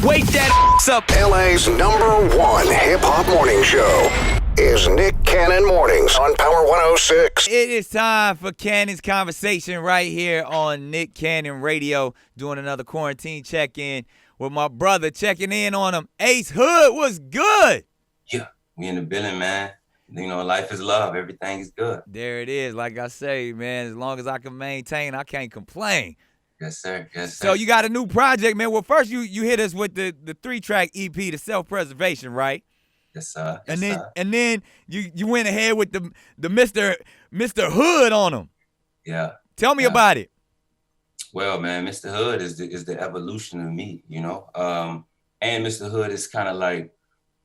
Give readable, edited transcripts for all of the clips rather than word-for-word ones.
Wake that up. LA's #1 hip-hop morning show is Nick Cannon Mornings on Power 106. It is time for Cannon's Conversation right here on Nick Cannon Radio, doing another quarantine check-in with my brother, checking in on him. Ace Hood, what's good? Yeah, we in the building, man. You know, life is love. Everything is good. There it is. Like I say, man, as long as I can maintain, I can't complain. Yes, sir. Yes, sir. So you got a new project, man. Well, first you hit us with the 3-track EP, the Self-Preservation, right? Yes, sir. And Yes, then sir. and then you went ahead with the Mr. Hood on him. Yeah. Tell me Yeah. about it. Well, man, Mr. Hood is the evolution of me, you know. And Mr. Hood is kind of like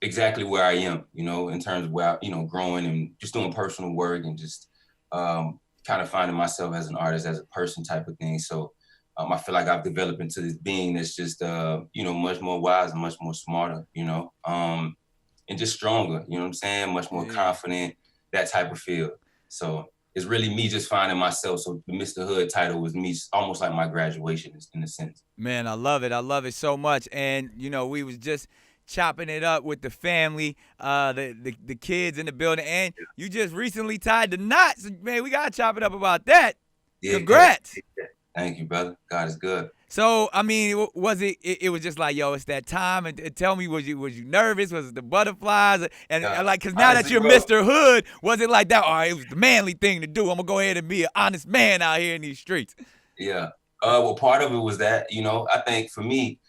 exactly where I am, you know, in terms of where growing and just doing personal work and just kind of finding myself as an artist, as a person type of thing. So I feel like I've developed into this being that's just much more wise and much more smarter, and just stronger, you know what I'm saying? Much more confident, that type of feel. So it's really me just finding myself. So the Mr. Hood title was me, almost like my graduation in a sense. Man, I love it. I love it so much. And, we was just chopping it up with the family, the kids in the building. And you just recently tied the knots. Man, we got to chop it up about that. Yeah, Congrats. yeah. Thank you, brother. God is good. So, I mean, was it was just like, yo, it's that time. And tell me, was you nervous? Was it the butterflies? And because now that you're Mr. Hood, was it like that? All right, it was the manly thing to do. I'm going to go ahead and be an honest man out here in these streets. Yeah. Well, part of it was that, I think for me,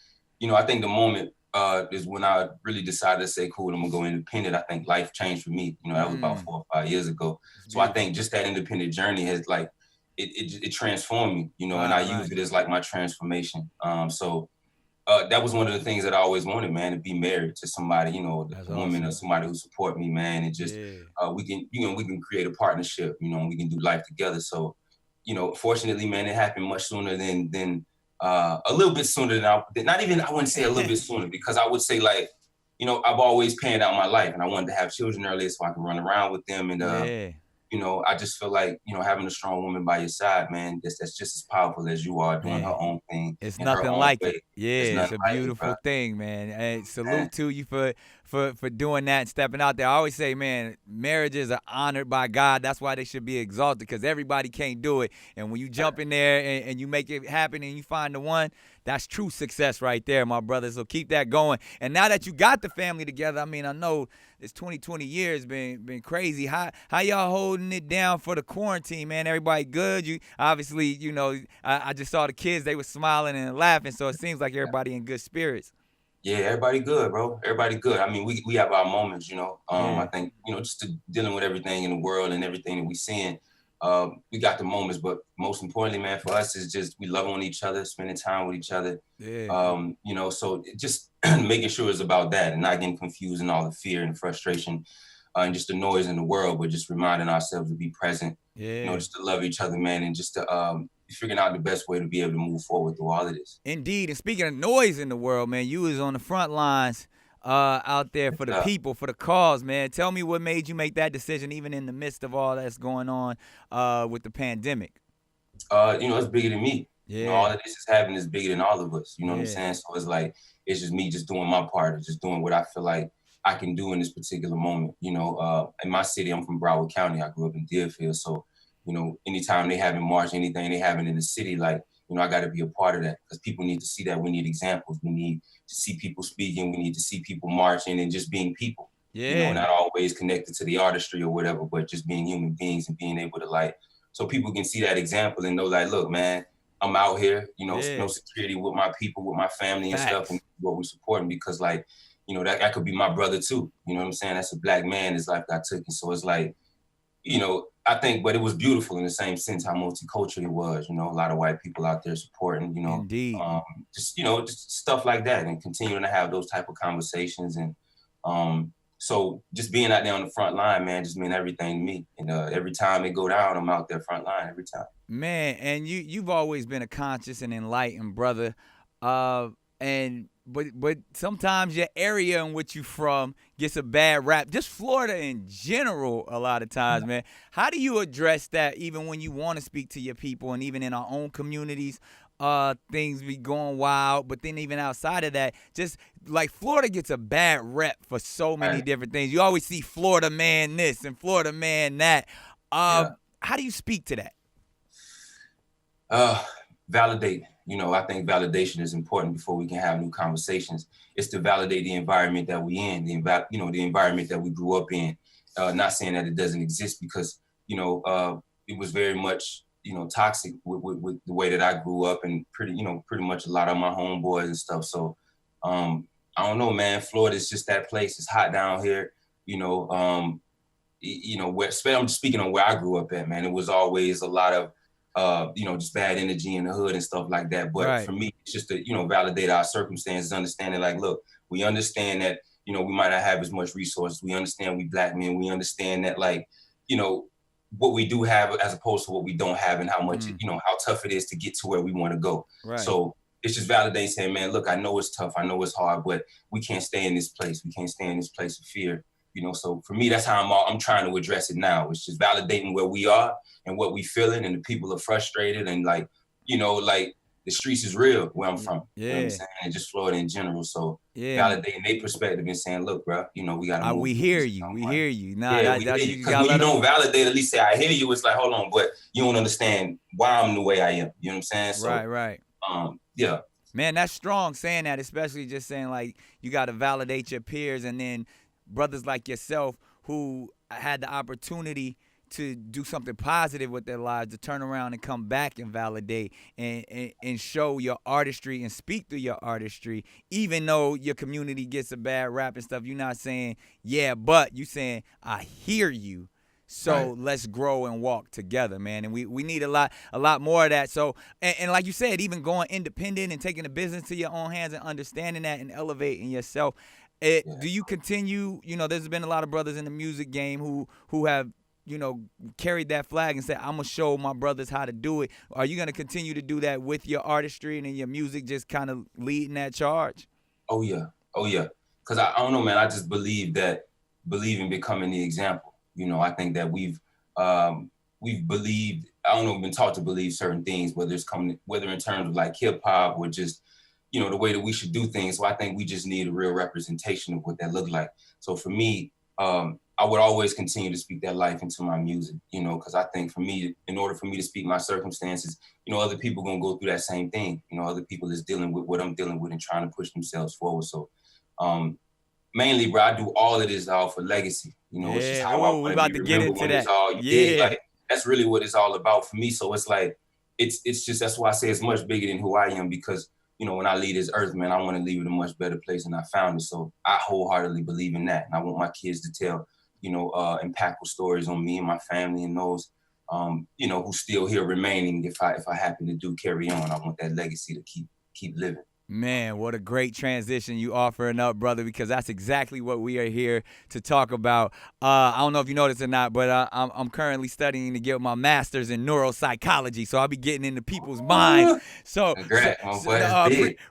I think the moment is when I really decided to say, cool, I'm going to go independent. I think life changed for me. That was about 4 or 5 years ago. So I think just that independent journey has like, it transformed me, and I use it as like my transformation. So that was one of the things that I always wanted, man, to be married to somebody, a woman or somebody who support me, man, and just we can create a partnership, and we can do life together. So, fortunately, man, it happened much sooner than a little bit sooner than I wouldn't say a little bit sooner, because I would say like, I've always planned out my life and I wanted to have children early so I can run around with them and I just feel like, having a strong woman by your side, man, that's just as powerful as you are doing her own thing. It's nothing like it. Yeah, it's a beautiful like thing, man. And salute to you for doing that and stepping out there. I always say, man, marriages are honored by God. That's why they should be exalted, because everybody can't do it. And when you jump in there and you make it happen and you find the one, that's true success right there, my brother. So keep that going. And now that you got the family together, I mean, I know this 2020 year has been crazy. How y'all holding it down for the quarantine, man? Everybody good? You obviously, I just saw the kids, they were smiling and laughing, so it seems like everybody in good spirits. Yeah, everybody good, bro. Everybody good. I mean, we have our moments, I think, just dealing with everything in the world and everything that we seeing. We got the moments, but most importantly, man, for us is just we love on each other, spending time with each other. Yeah. So just making sure it's about that and not getting confused and all the fear and frustration and just the noise in the world, but just reminding ourselves to be present. Yeah. Just to love each other, man, and just to figuring out the best way to be able to move forward through all of this. Indeed. And speaking of noise in the world, man, you was on the front lines out there for the people, for the cause, man. Tell me what made you make that decision, even in the midst of all that's going on with the pandemic. It's bigger than me. Yeah. All of this is happening is bigger than all of us. You know what I'm saying? So it's like, it's just me just doing my part, just doing what I feel like I can do in this particular moment. In my city, I'm from Broward County. I grew up in Deerfield. So, anytime they having march, anything they having in the city, like, I got to be a part of that, because people need to see that. We need examples. We need to see people speaking. We need to see people marching and just being people. Yeah. Not always connected to the artistry or whatever, but just being human beings and being able to so people can see that example and know look, man, I'm out here, no security with my people, with my family and stuff, and what we supporting, because that could be my brother too. You know what I'm saying? That's a black man, his life got taken. So it's like, I think, but it was beautiful in the same sense how multicultural it was, a lot of white people out there supporting, Indeed. Just stuff like that, and continuing to have those type of conversations. And so just being out there on the front line, man, just meant everything to me. And every time it go down, I'm out there front line every time. Man, and you've always been a conscious and enlightened brother. But sometimes your area in which you from gets a bad rap. Just Florida in general, a lot of times, man. How do you address that, even when you want to speak to your people, and even in our own communities? things be going wild. But then even outside of that, just like Florida gets a bad rep for so many different things. You always see Florida man this and Florida man that. How do you speak to that? Validate. I think validation is important before we can have new conversations. It's to validate the environment that we in, the environment that we grew up in. Not saying that it doesn't exist, because it was very much toxic with the way that I grew up, and pretty much a lot of my homeboys and stuff. So I don't know, man. Florida is just that place. It's hot down here. I'm just speaking on where I grew up at, man. It was always a lot of just bad energy in the hood and stuff like that. But for me, it's just to, validate our circumstances, understanding like, look, we understand that, we might not have as much resources. We understand we Black men. We understand that, like, what we do have as opposed to what we don't have, and how much, how tough it is to get to where we want to go. Right. So it's just validating, saying, man, look, I know it's tough. I know it's hard, but we can't stay in this place. We can't stay in this place of fear. So for me, that's how I'm trying to address it now. It's just validating where we are and what we feeling, and the people are frustrated, and like the streets is real where I'm from. You know what I'm saying? And just Florida in general. So validating their perspective and saying, look, bro, we got to move. We hear you. We hear you. Nah, because when you don't validate, at least say, I hear you. It's like, hold on, but you don't understand why I'm the way I am. You know what I'm saying? So, right. Yeah. Man, that's strong saying that, especially just saying like you got to validate your peers, and then brothers like yourself who had the opportunity to do something positive with their lives, to turn around and come back and validate and show your artistry and speak through your artistry, even though your community gets a bad rap and stuff. You're not saying, but you saying, I hear you. So let's grow and walk together, man. And we need a lot more of that. So, and like you said, even going independent and taking the business to your own hands and understanding that and elevating yourself. Do you continue, there's been a lot of brothers in the music game who have, carried that flag and said, I'm going to show my brothers how to do it. Are you going to continue to do that with your artistry and in your music, just kind of leading that charge? Oh, yeah. Because I don't know, man. I just believe in becoming the example. I think that we've believed, been taught to believe certain things, whether in terms of like hip hop or just, the way that we should do things. So I think we just need a real representation of what that looked like. So for me, I would always continue to speak that life into my music, because I think for me, in order for me to speak my circumstances, other people going to go through that same thing. Other people is dealing with what I'm dealing with and trying to push themselves forward. So mainly, bro, I do all of this all for legacy. It's just how I want to be remembered when it's all like, that's really what it's all about for me. So it's like, it's just, that's why I say it's much bigger than who I am, because when I leave this earth, man, I want to leave it a much better place than I found it. So I wholeheartedly believe in that. And I want my kids to tell, impactful stories on me and my family, and those, who's still here remaining. If I happen to carry on, I want that legacy to keep living. Man, what a great transition you offering up, brother, because that's exactly what we are here to talk about. I don't know if you know this or not, but I'm currently studying to get my master's in neuropsychology, so I'll be getting into people's minds. So,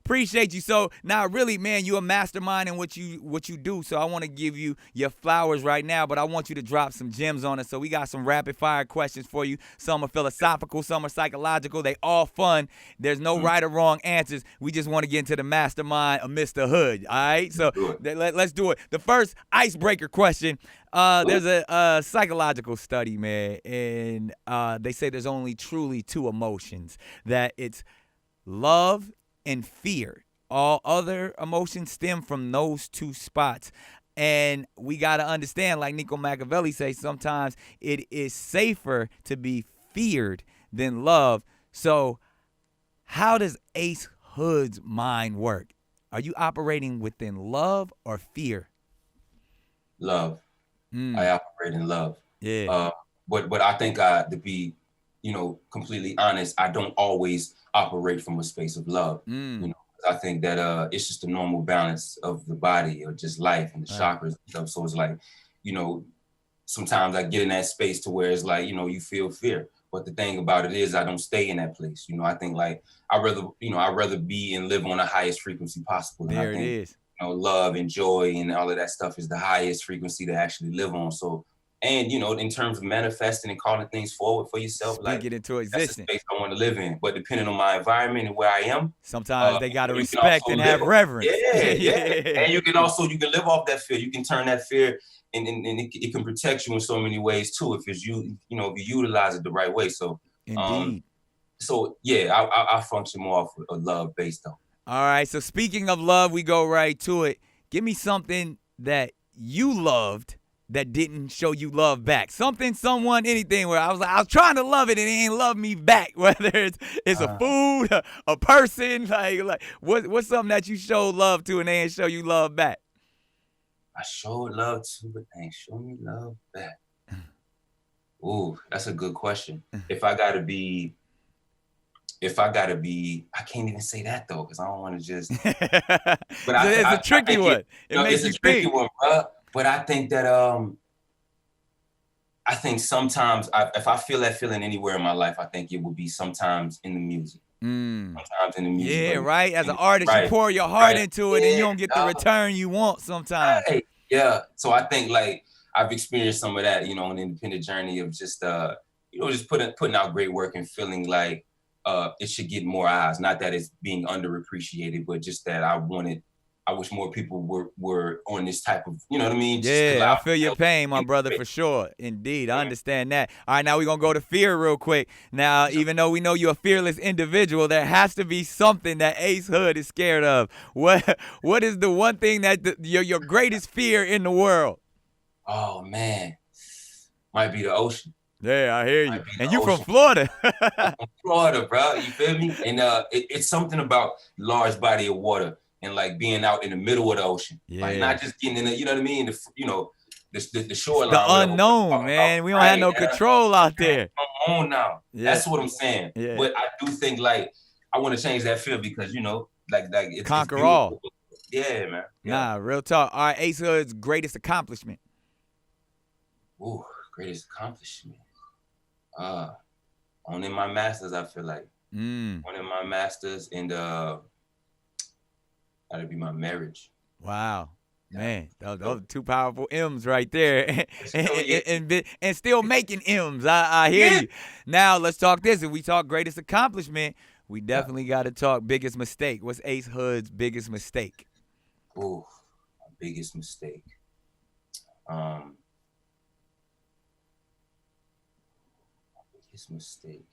appreciate you. So now, really, man, you're a mastermind in what you do. So I want to give you your flowers right now, but I want you to drop some gems on us. So we got some rapid fire questions for you. Some are philosophical, some are psychological. They all fun. There's no right or wrong answers. We just want to get into the mastermind of Mr. Hood. All right, so let's do it. The first icebreaker question. There's a psychological study, man, and they say there's only truly two emotions, that it's love and fear. All other emotions stem from those two spots. And we got to understand, like Nico Machiavelli says, sometimes it is safer to be feared than love. So how does Ace Hood's mind work? Are you operating within love or fear? Love. I operate in love. Yeah. But I think to be, completely honest, I don't always operate from a space of love. I think that it's just a normal balance of the body or just life and the chakras and stuff. So it's like, sometimes I get in that space to where it's like, you feel fear. But the thing about it is I don't stay in that place. I think like I'd rather be and live on the highest frequency possible. There it is. Love and joy and all of that stuff is the highest frequency to actually live on. So, And, you know, in terms of manifesting and calling things forward for yourself, Speak like it into that's the existence. space I want to live in. But depending on my environment and where I am, Sometimes they got to you can respect also and live. have reverence. Yeah. And you can live off that fear. You can turn that fear and it can protect you in so many ways too, if it's if you utilize it the right way. So Indeed. I function more off of love based though. All right. So speaking of love, we go right to it. Give me something that you loved that didn't show you love back. Something, someone, anything where I was trying to love it and it ain't love me back. Whether it's a food, a person, like what's something that you showed love to and they ain't show you love back? I showed love to, but they ain't show me love back. Ooh, that's a good question. If I gotta be, I can't even say that though, because I don't want to just. But it's a tricky one. It makes you think. It's a tricky one, bro. But I think that I think sometimes if I feel that feeling anywhere in my life, I think it would be sometimes in the music. Sometimes in the music. Yeah, right. As an artist, you pour your heart into it, and you don't get the return you want sometimes. Right. Yeah. So I think like I've experienced some of that, an independent journey of just just putting out great work and feeling like it should get more eyes. Not that it's being underappreciated, but just that I wish more people were on this type of, you know what I mean? Yeah, I feel your pain, my brother, for sure. Indeed, I understand that. All right, now we're going to go to fear real quick. Now, even though we know you're a fearless individual, there has to be something that Ace Hood is scared of. What is the one thing that your greatest fear in the world? Oh, man. Might be the ocean. Yeah, I hear you. And you from Florida. I'm from Florida, bro. You feel me? And it's something about large body of water. And like being out in the middle of the ocean, like not just getting in the, you know what I mean? The shoreline. The unknown, man. We don't have no control out there. Come on now. Yeah. That's what I'm saying. Yeah. But I do think like I want to change that feel because like it's conquer all. Yeah, man. Yeah. Nah, real talk. All right, Ace Hood's greatest accomplishment. Ooh, greatest accomplishment. Owning my masters, I feel like. Owning my masters and that'd be my marriage. Wow. Man, those are two powerful M's right there. and still making M's. I hear you. Now, let's talk this. If we talk greatest accomplishment, we definitely got to talk biggest mistake. What's Ace Hood's biggest mistake? Ooh, my biggest mistake. My biggest mistake.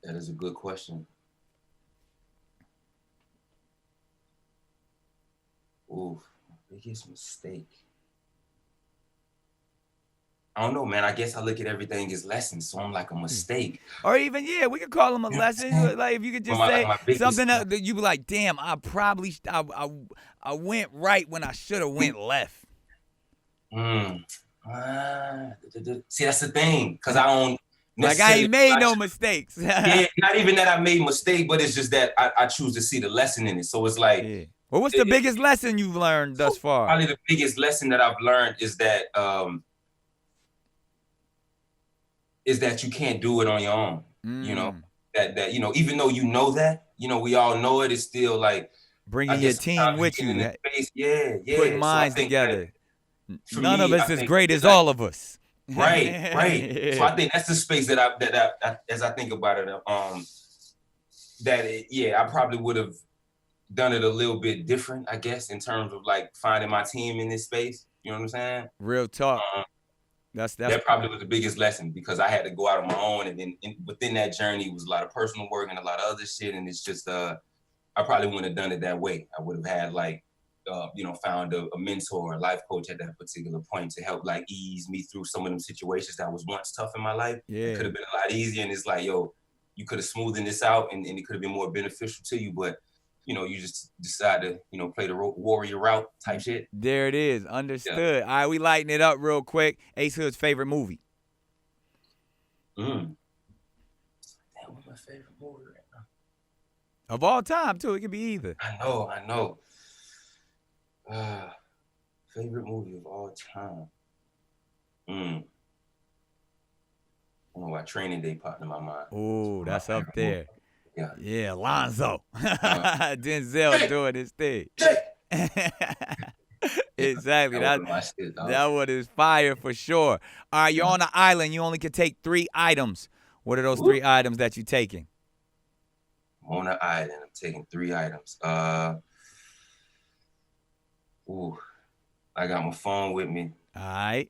That is a good question. Ooh, biggest mistake. I don't know, man. I guess I look at everything as lessons, so I'm like a mistake. Or even, we could call them a lesson. Like if you could just say something that you be like, damn, I went right when I should have went left. See, that's the thing, because I don't. Like I ain't made no mistakes. Yeah, not even that I made a mistake, but it's just that I choose to see the lesson in it. So it's like. Yeah. Well, what's the biggest lesson you've learned thus far? Probably the biggest lesson that I've learned is that you can't do it on your own. That even though that, we all know it, it's still like bringing your team with you. Yeah. Putting minds together. None of us is great as all of us. Right. So I think that's the space that I as I think about it, I probably would have done it a little bit different, I guess, in terms of like finding my team in this space. You know what I'm saying? Real talk. That probably was the biggest lesson because I had to go out on my own, and then within that journey was a lot of personal work and a lot of other shit. And it's just I probably wouldn't have done it that way. I would have had like found a mentor, a life coach at that particular point to help like ease me through some of them situations that was once tough in my life. Yeah, it could have been a lot easier, and it's like, yo, you could have smoothened this out, and it could have been more beneficial to you, but. You just decide to, play the warrior route type shit. There it is. Understood. Yeah. All right, we lighten it up real quick. Ace Hood's favorite movie. Damn, what's my favorite movie right now? Of all time, too. It could be either. I know. Favorite movie of all time. I don't know why Training Day popped in my mind. Oh, that's up there. Movie. Yeah, Alonzo. Denzel doing his thing. Exactly. That was my shit, dog. That one is fire for sure. All right, you're on an island. You only can take 3 items. What are those 3 items that you taking? On an island, I'm taking 3 items. I got my phone with me. All right.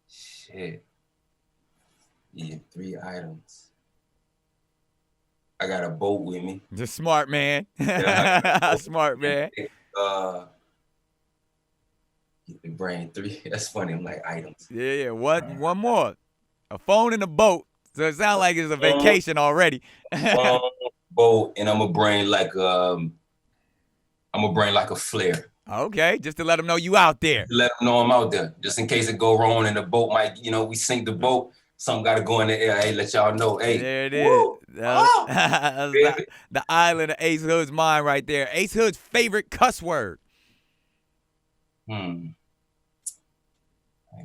Shit. Yeah, 3 items. I got a boat with me. The smart man. Smart man. Get the brain 3. That's funny. I'm like items. Yeah. One more. A phone and a boat. So it sounds like it's a vacation already. Phone, boat, and I'm gonna bring like a flare. Okay, just to let them know you out there. Let them know I'm out there, just in case it go wrong and the boat might, we sink the boat. Something got to go in the air. Hey, let y'all know. Hey, there it is. That's the island of Ace Hood's mind right there. Ace Hood's favorite cuss word. I ain't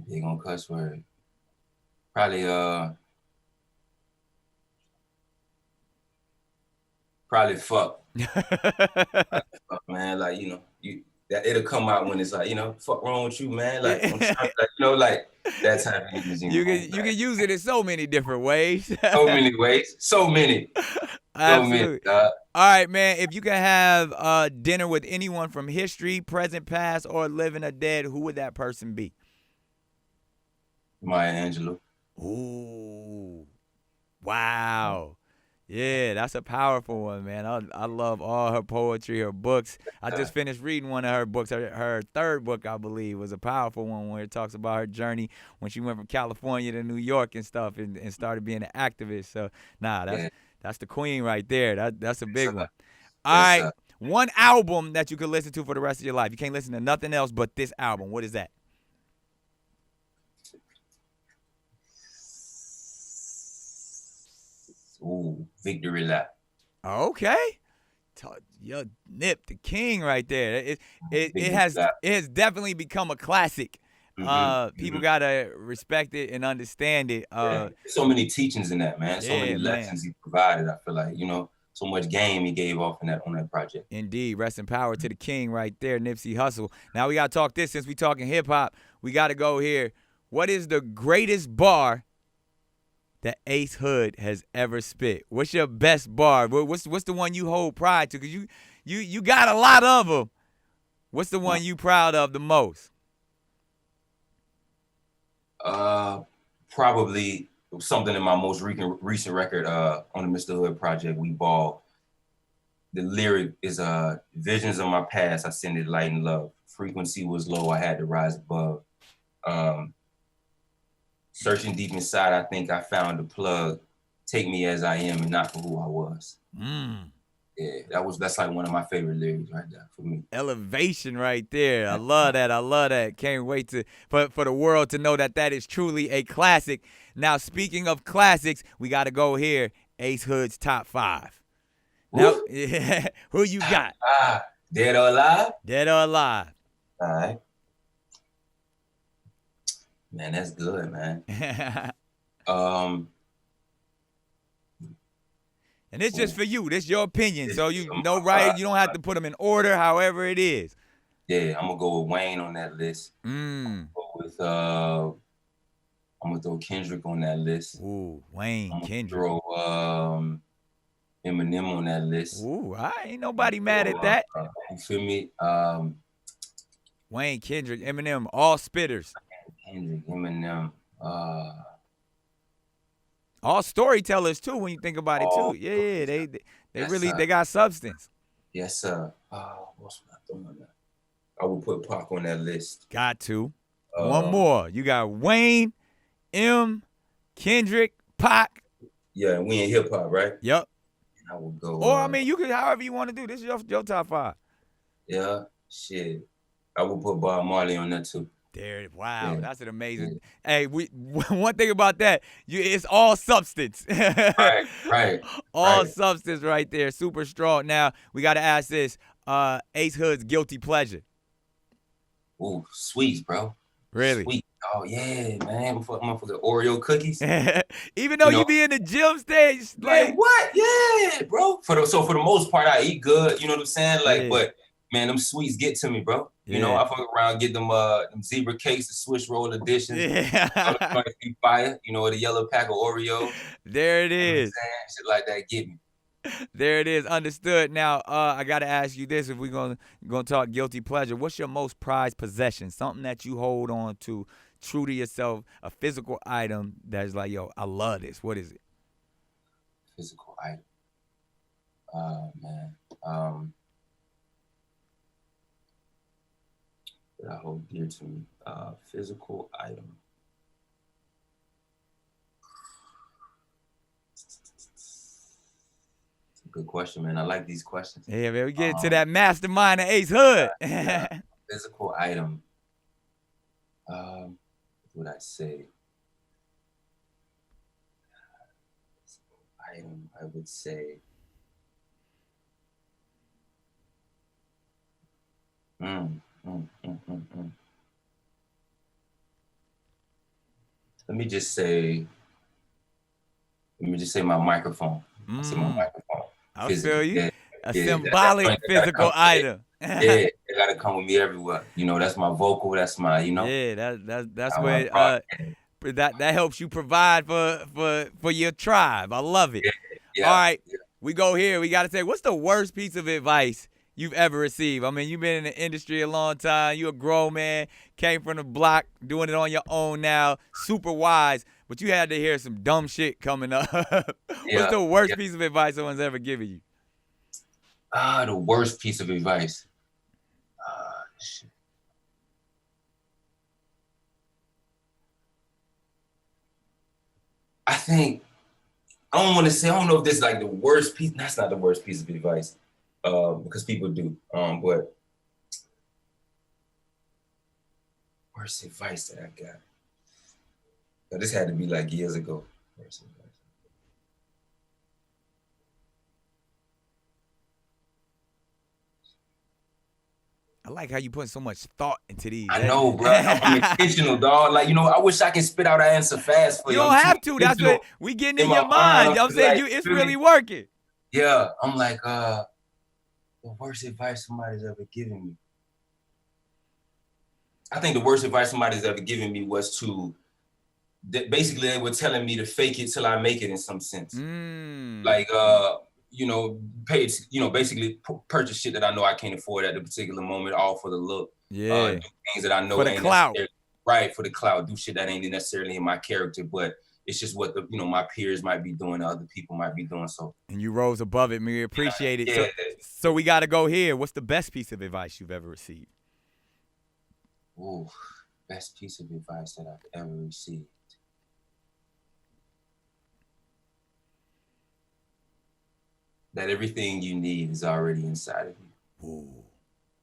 big on cuss word. Probably fuck. Fuck, man. Like, that it'll come out when it's like, fuck wrong with you, man. Like, I'm trying, like that type of music. You can use it in so many different ways. So many ways. So many. Absolutely. All right, man. If you could have dinner with anyone from history, present, past, or living or dead, who would that person be? Maya Angelou. Ooh. Wow. Yeah, that's a powerful one, man. I love all her poetry, her books. I just finished reading one of her books. Her 3rd book, I believe, was a powerful one where it talks about her journey when she went from California to New York and stuff and started being an activist. So, that's the queen right there. That's a big one. All right, one album that you could listen to for the rest of your life. You can't listen to nothing else but this album. What is that? Ooh, Victory Lap. Okay. Yo, Nip, the king right there. It has definitely become a classic. People gotta respect it and understand it. So many teachings in that, man. So many lessons he provided. I feel like, so much game he gave off on that project. Indeed. Rest in power to the king right there, Nipsey Hussle. Now we gotta talk this since we talking hip hop. We gotta go here. What is the greatest bar that Ace Hood has ever spit? What's your best bar? What's the one you hold pride to? Because you got a lot of them. What's the one you proud of the most? Probably something in my most recent record on the Mr. Hood project, We Ball. The lyric is visions of my past, I send it light and love. Frequency was low, I had to rise above. Searching deep inside, I think I found the plug. Take me as I am and not for who I was. Yeah, that's like one of my favorite lyrics right there for me. Elevation right there. I love that. Can't wait for the world to know that is truly a classic. Now, speaking of classics, we got to go here. Ace Hood's top 5. Now, who you got? Dead or alive? Dead or alive. All right. Man, that's good, man. And it's just for you. This your opinion. So you right? You don't have to put them in order, however it is. Yeah, I'm gonna go with Wayne on that list. I'm gonna throw Kendrick on that list. Ooh, Wayne, Kendrick. Throw Eminem on that list. Ooh, ain't nobody mad at that. You feel me? Wayne, Kendrick, Eminem, all spitters. Kendrick, Eminem, all storytellers too. When you think about it too, yeah, they got substance. Yes, sir. What's I throwing that? I will put Pac on that list. Got to. One more. You got Wayne, Kendrick, Pac. Yeah, we in hip hop, right? Yep. I will go. Or I mean, you could however you want to do. This is your top 5. Yeah, shit. I will put Bob Marley on that too. There, wow, that's an amazing. Yeah. Hey, one thing about that, it's all substance. Right. All substance right there, super strong. Now we got to ask this: Ace Hood's guilty pleasure. Ooh, sweets, bro. Really? Sweet. Oh yeah, man. Motherfucker Oreo cookies. Even though you be in the gym stage, like man, what? Yeah, bro. For the most part, I eat good. You know what I'm saying? Like, but man, them sweets get to me, bro. You know, I fuck around, get them zebra cakes, the Swiss roll editions. Yeah. Fire. You know, the yellow pack of Oreos. There it is. You know what I'm saying? Shit like that get me. There it is. Understood. Now, I gotta ask you this: if we're gonna talk guilty pleasure, what's your most prized possession? Something that you hold on to, true to yourself, a physical item that's like, yo, I love this. What is it? Physical item. Oh man. That I hold dear to me. Physical item. Good question, man. I like these questions. Yeah, man. We get to that mastermind of Ace Hood. Physical item. What would I say? Physical item, I would say. Let me just say my microphone. I say my microphone. I feel you. A symbolic physical item. Yeah, it gotta come with me everywhere. You know, that's my vocal. That's my, you know. Yeah, that's where that helps you provide for your tribe. I love it. Yeah, all right, we go here. We gotta say, what's the worst piece of advice you've ever received? I mean, you've been in the industry a long time. You a grown man, came from the block, doing it on your own now, super wise. But you had to hear some dumb shit coming up. What's the worst piece of advice someone's ever given you? The worst piece of advice. Shit. I don't know if this is like the worst piece. That's not the worst piece of advice. Because people do. But worst advice that I got. But this had to be like years ago. Worst advice. I like how you put so much thought into these. I know, bro. I'm intentional, dog. Like, you know, I wish I could spit out an answer fast for you. You don't have to. That's what we getting in your mind. I'm saying it's really working. Yeah, I'm like, the worst advice somebody's ever given me. I think the worst advice somebody's ever given me was basically they were telling me to fake it till I make it in some sense. Like, you know, basically purchase shit that I know I can't afford at the particular moment, all for the look. Yeah. Do things that I know for the clout. Right, for the clout. Do shit that ain't necessarily in my character, but it's just what my peers might be doing, other people might be doing. So. And you rose above it, man. We appreciate it. Yeah. So we got to go here. What's the best piece of advice you've ever received? Ooh, best piece of advice that I've ever received. That everything you need is already inside of you. Ooh.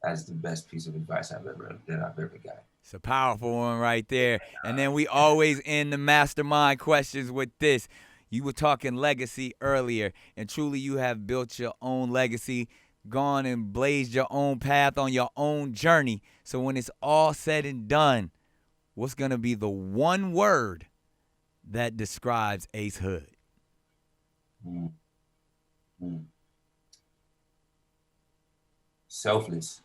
That's the best piece of advice I've ever got. It's a powerful one right there. And then we always end the mastermind questions with this. You were talking legacy earlier, and truly you have built your own legacy, gone and blazed your own path on your own journey. So when it's all said and done, what's going to be the one word that describes Ace Hood? Selfless.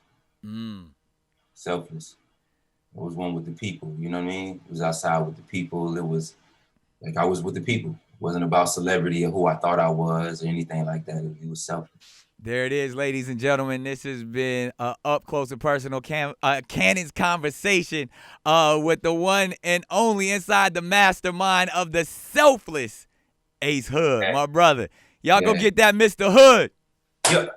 Selfless. I was one with the people, you know what I mean? It was outside with the people. It was like I was with the people. It wasn't about celebrity or who I thought I was or anything like that. It was selfless. There it is, ladies and gentlemen. This has been an up close and personal Cannon's conversation with the one and only inside the mastermind of the selfless Ace Hood, my brother. Y'all go get that Mr. Hood. Yeah.